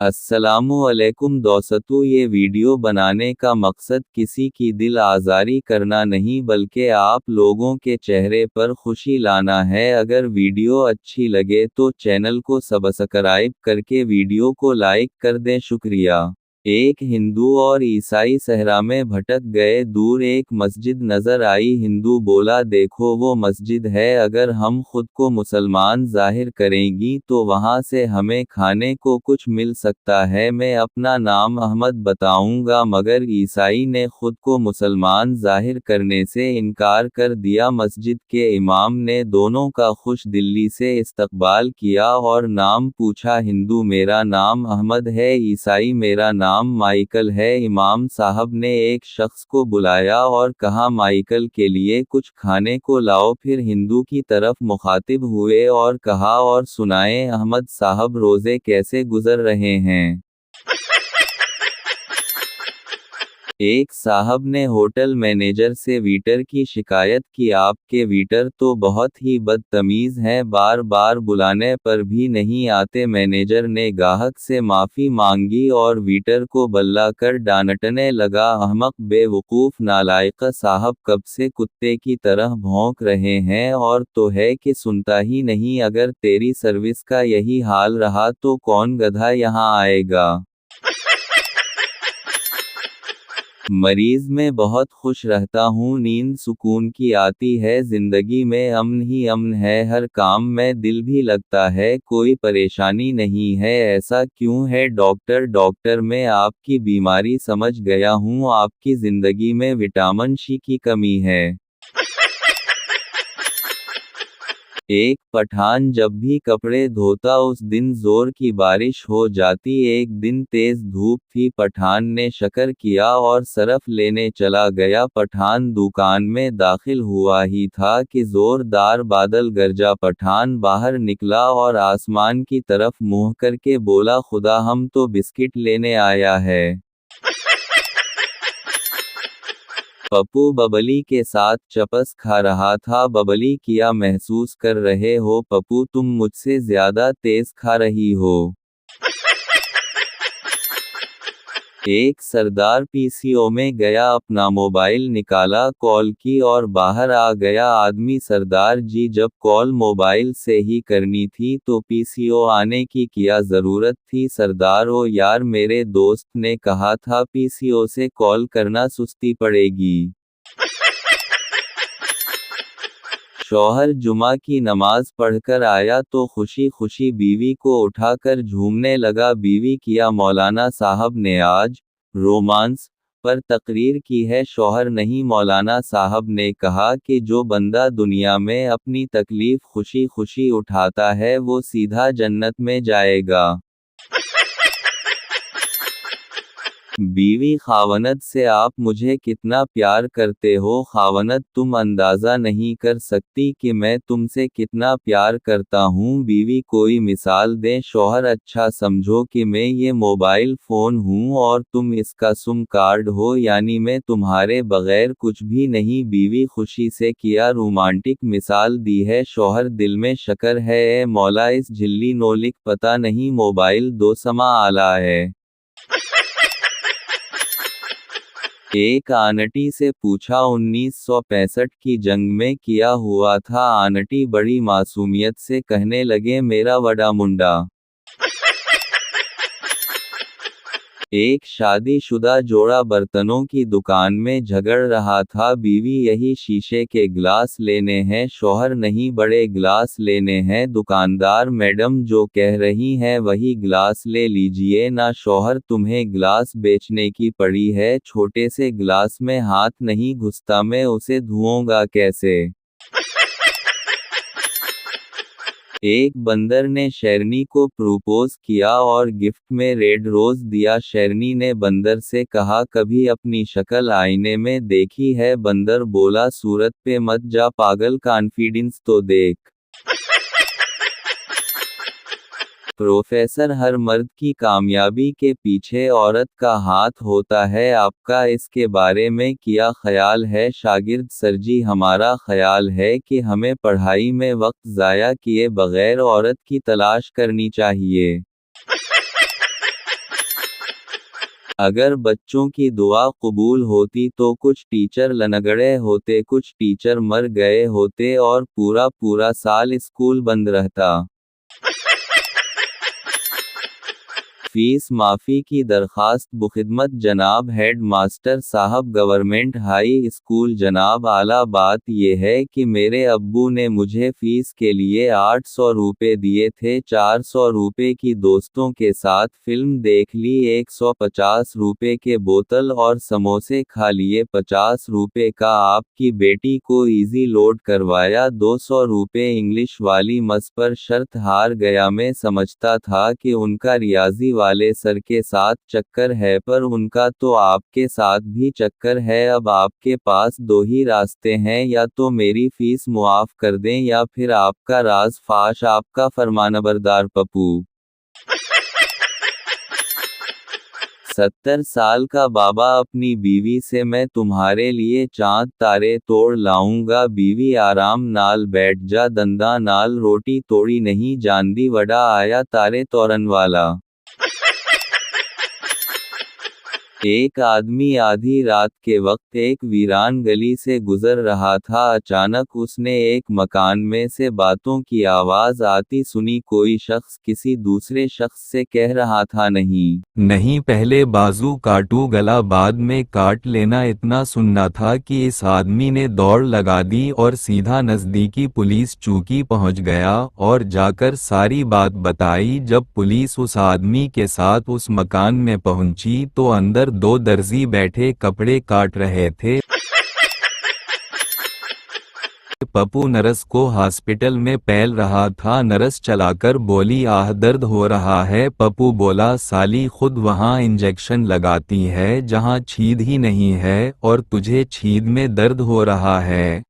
अस्सलामुअलैकुम दोस्तों, ये वीडियो बनाने का मकसद किसी की दिल आज़ारी करना नहीं बल्कि आप लोगों के चेहरे पर खुशी लाना है। अगर वीडियो अच्छी लगे तो चैनल को सब्सक्राइब करके वीडियो को लाइक कर दें, शुक्रिया। एक हिंदू और ईसाई सहरा में भटक गए। दूर एक मस्जिद नजर आई। हिंदू बोला, देखो वो मस्जिद है, अगर हम खुद को मुसलमान जाहिर करेंगी तो वहां से हमें खाने को कुछ मिल सकता है। मैं अपना नाम अहमद बताऊंगा। मगर ईसाई ने खुद को मुसलमान जाहिर करने से इनकार कर दिया। मस्जिद के इमाम ने दोनों का खुश दिल्ली से इस्तकबाल किया और नाम पूछा। हिंदू, मेरा नाम अहमद है। ईसाई, मेरा नाम माइकल है। इमाम साहब ने एक शख्स को बुलाया और कहा, माइकल के लिए कुछ खाने को लाओ। फिर हिंदू की तरफ मुखातिब हुए और कहा, और सुनाएं अहमद साहब, रोजे कैसे गुजर रहे हैं। एक साहब ने होटल मैनेजर से वेटर की शिकायत की, आपके वेटर तो बहुत ही बदतमीज हैं, बार बार बुलाने पर भी नहीं आते। मैनेजर ने गाहक से माफी मांगी और वेटर को बल्ला कर डांटने लगा, अहमक, बेवकूफ, नालायक, साहब कब से कुत्ते की तरह भौंक रहे हैं और तो है कि सुनता ही नहीं। अगर तेरी सर्विस का यही हाल रहा तो कौन गधा यहाँ आएगा। मरीज में बहुत खुश रहता हूँ, नींद सुकून की आती है, जिंदगी में अमन ही अमन है, हर काम में दिल भी लगता है, कोई परेशानी नहीं है। ऐसा क्यों है डॉक्टर? डॉक्टर, मैं आपकी बीमारी समझ गया हूँ, आपकी जिंदगी में विटामिन सी की कमी है। एक पठान जब भी कपड़े धोता उस दिन जोर की बारिश हो जाती। एक दिन तेज धूप थी, पठान ने शकर किया और सरफ लेने चला गया। पठान दुकान में दाखिल हुआ ही था कि जोरदार बादल गरजा। पठान बाहर निकला और आसमान की तरफ मुंह करके बोला, खुदा, हम तो बिस्किट लेने आया है। पप्पू बबली के साथ चपस खा रहा था। बबली, क्या महसूस कर रहे हो पप्पू, तुम मुझसे ज्यादा तेज खा रही हो। एक सरदार पीसीओ में गया, अपना मोबाइल निकाला, कॉल की और बाहर आ गया आदमी। सरदार जी, जब कॉल मोबाइल से ही करनी थी तो पीसीओ आने की क्या जरूरत थी। सरदार, ओ यार, मेरे दोस्त ने कहा था पीसीओ से कॉल करना सुस्ती पड़ेगी। शौहर जुमा की नमाज पढ़कर आया तो खुशी खुशी बीवी को उठाकर झूमने लगा। बीवी, किया मौलाना साहब ने आज रोमांस पर तकरीर की है। शौहर, नहीं मौलाना साहब ने कहा कि जो बंदा दुनिया में अपनी तकलीफ खुशी खुशी उठाता है वो सीधा जन्नत में जाएगा। बीवी खावनद से, आप मुझे कितना प्यार करते हो खावनद, तुम अंदाजा नहीं कर सकती कि मैं तुमसे कितना प्यार करता हूँ। बीवी, कोई मिसाल दें। शौहर, अच्छा समझो कि मैं ये मोबाइल फ़ोन हूँ और तुम इसका सिम कार्ड हो, यानी मैं तुम्हारे बगैर कुछ भी नहीं। बीवी, खुशी से किया रोमांटिक मिसाल दी है। शौहर, दिल में शकर है, ए मौला, इस झिल्ली नोलिक पता नहीं मोबाइल दो समा आला है। एक आंटी से पूछा, 1965 की जंग में किया हुआ था। आंटी बड़ी मासूमियत से कहने लगे, मेरा वड़ा मुंडा। एक शादीशुदा जोड़ा बर्तनों की दुकान में झगड़ रहा था। बीवी, यही शीशे के गिलास लेने हैं। शौहर, नहीं, बड़े गिलास लेने हैं। दुकानदार, मैडम जो कह रही हैं वही गिलास ले लीजिए ना। शौहर, तुम्हें गिलास बेचने की पड़ी है, छोटे से गिलास में हाथ नहीं घुसता, मैं उसे धोऊंगा कैसे। एक बंदर ने शेरनी को प्रपोज किया और गिफ्ट में रेड रोज दिया। शेरनी ने बंदर से कहा, कभी अपनी शक्ल आईने में देखी है। बंदर बोला, सूरत पे मत जा पागल, कॉन्फिडेंस तो देख। प्रोफेसर, हर मर्द की कामयाबी के पीछे औरत का हाथ होता है, आपका इसके बारे में क्या ख्याल है। शागिर्द, सर जी, हमारा ख्याल है कि हमें पढ़ाई में वक्त ज़ाया किए बगैर औरत की तलाश करनी चाहिए। अगर बच्चों की दुआ कबूल होती तो कुछ टीचर लनगड़े होते, कुछ टीचर मर गए होते और पूरा पूरा साल स्कूल बंद रहता। फीस माफ़ी की दरखास्त बुखिदमत जनाब हेड मास्टर साहब, गवर्नमेंट हाई स्कूल जनाब। आला बात ये है कि मेरे अब्बू ने मुझे फ़ीस के लिए 800 रुपए दिए थे। 400 रुपए की दोस्तों के साथ फिल्म देख ली, 150 रुपए के बोतल और समोसे खा लिए, 50 रुपए का आपकी बेटी को इजी लोड करवाया, 200 रुपए इंग्लिश वाली मस पर शर्त हार गया। मैं समझता था कि उनका रियाजी वाले सर के साथ चक्कर है, पर उनका तो आपके साथ भी चक्कर है। अब आपके पास दो ही रास्ते हैं, या तो मेरी फीस मुआफ कर दें या फिर आपका राज फाश। आपका फरमानबरदार पप्पू। 70 साल का बाबा अपनी बीवी से, मैं तुम्हारे लिए चांद तारे तोड़ लाऊंगा, बीवी आराम नाल बैठ जा, दंदा नाल रोटी तोड़ी नहीं जानदी, वड़ा आया तारे तोरन वाला। एक आदमी आधी रात के वक्त एक वीरान गली से गुजर रहा था। अचानक उसने एक मकान में से बातों की आवाज आती सुनी। कोई शख्स किसी दूसरे शख्स से कह रहा था, नहीं नहीं, पहले बाजू काटू गला बाद में काट लेना। इतना सुनना था कि इस आदमी ने दौड़ लगा दी और सीधा नजदीकी पुलिस चौकी पहुंच गया और जाकर सारी बात बताई। जब पुलिस उस आदमी के साथ उस मकान में पहुंची तो अंदर दो दर्जी बैठे कपड़े काट रहे थे। पप्पू नर्स को हॉस्पिटल में पैल रहा था। नर्स चलाकर बोली, आह दर्द हो रहा है। पप्पू बोला, साली खुद वहाँ इंजेक्शन लगाती है जहाँ छीद ही नहीं है और तुझे छीद में दर्द हो रहा है।